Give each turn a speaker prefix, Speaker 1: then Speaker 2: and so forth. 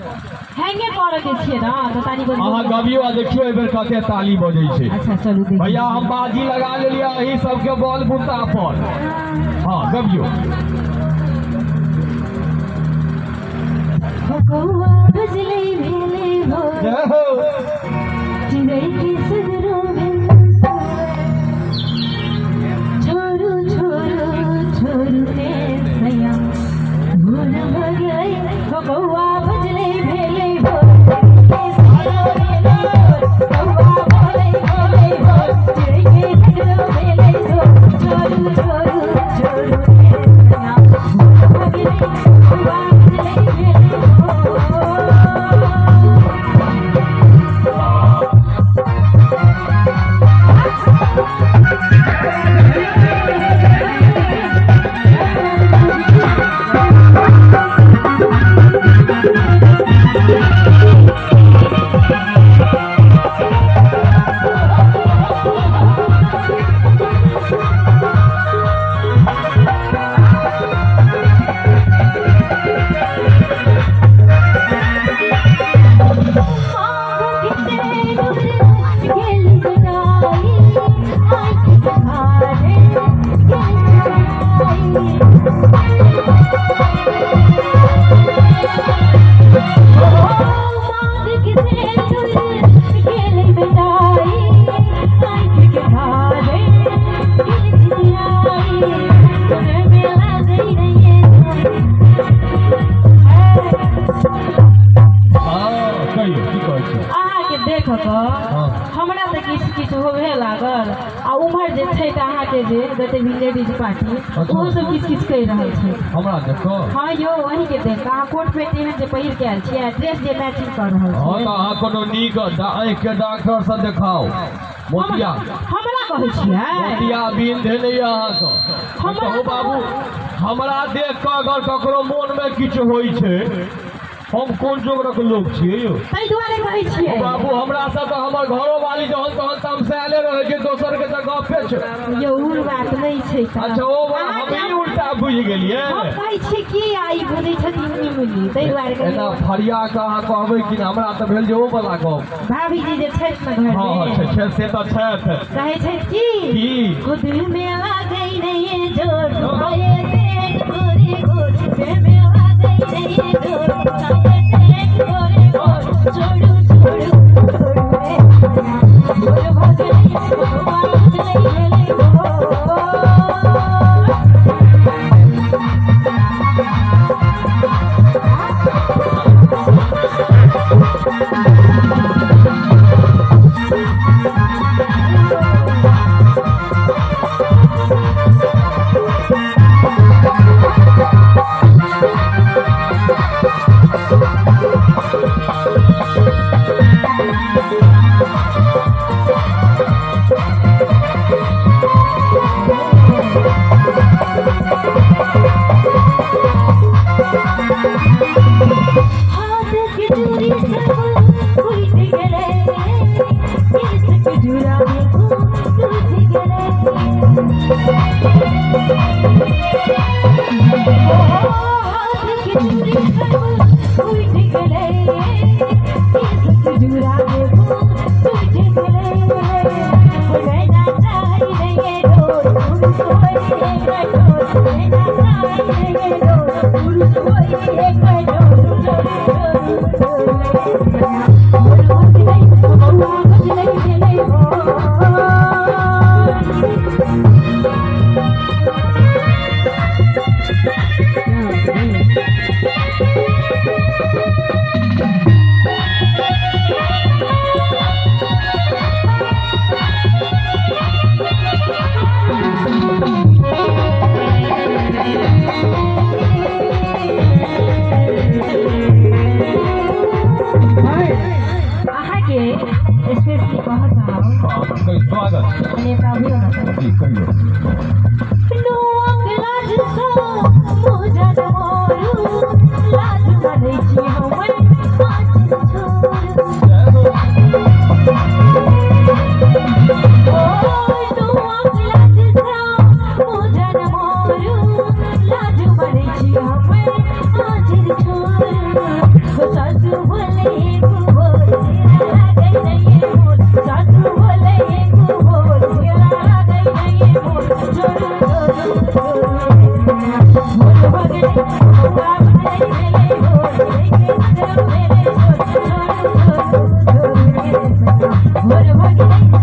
Speaker 1: हैंगे करे के छिए ना तो ताली बजे
Speaker 2: अहाँ गबियो आ देखियो एबेर कते ताली बजै छै।
Speaker 1: अच्छा चलू देखिए
Speaker 2: भैया हम बाजी लगा लेलिए एही सबके बॉल बुत्ता पर। हां गबियो
Speaker 1: कौआ बजले भेले हो
Speaker 2: जय हो
Speaker 1: चिड़ै के सगरो भेल छोरू छोरू छोरू के सया भूल भगई कौआ बजले भेले हो कौआ बोले बोले हो चिड़ै के सगरो भेले हो छोरू छोरू छोरू के सया भूल भगई कौआ बजले भेले हो। हमरा तो किछ होबे लागल आ उम्हर जे छै त अहाँ के जे जते भी लेडीज पार्टी वो सब किछ कह रहल छै
Speaker 2: हमरा देखो।
Speaker 1: हां यो वही के देख अहाँ कोट पेट एहन जे पहिर के आयल छियै ड्रेस जे मैचिंग कर रहल छै।
Speaker 2: हां त अहाँ कोनो नीक आँखि के डॉक्टर से देखाओ। मोतिया
Speaker 1: हमरा कहै छियै
Speaker 2: मोतिया बीन देले अहाँ के हम कहू बाबू हमरा देख के अगर ककरो मोन में किछ होई छै हम कोन जोगरक लोग छियै यो
Speaker 1: तै दुआरे कहै छियै
Speaker 2: बाबू हमरा से तो हमर घरो वाली जहन तहन तमसाले रहे छै दोसर के त गपे छै
Speaker 1: यो उल बात नै छै।
Speaker 2: अच्छा ओ हम ही उल्टा बुझ गेलियै
Speaker 1: हम कहै छी कि आई बुझै छथिन निमुली तै दुआरे
Speaker 2: एना फरिया के अहाँ कहबै कि हमरा त भेल जे ओ वाला गप
Speaker 1: भाभी जी जे छै न घर में
Speaker 2: हां छै से त छै
Speaker 1: कहै छै कि खुद में आ गई नहीं जोड़ ये देख गोरी गोरी में आ गई नहीं जोड़ गोरी गोरी छोड़ू छोड़ू छोड़ू रे बोल भगले ले हो बोले एक बोल तेरा गई नहीं मोर साधु बोले एक बोल तेरा गई नहीं मोर जोरू जोरू बोल भगले बाप नहीं मेरे बोल देखे तो मेरे जोर जोरू जोरू बोल भगले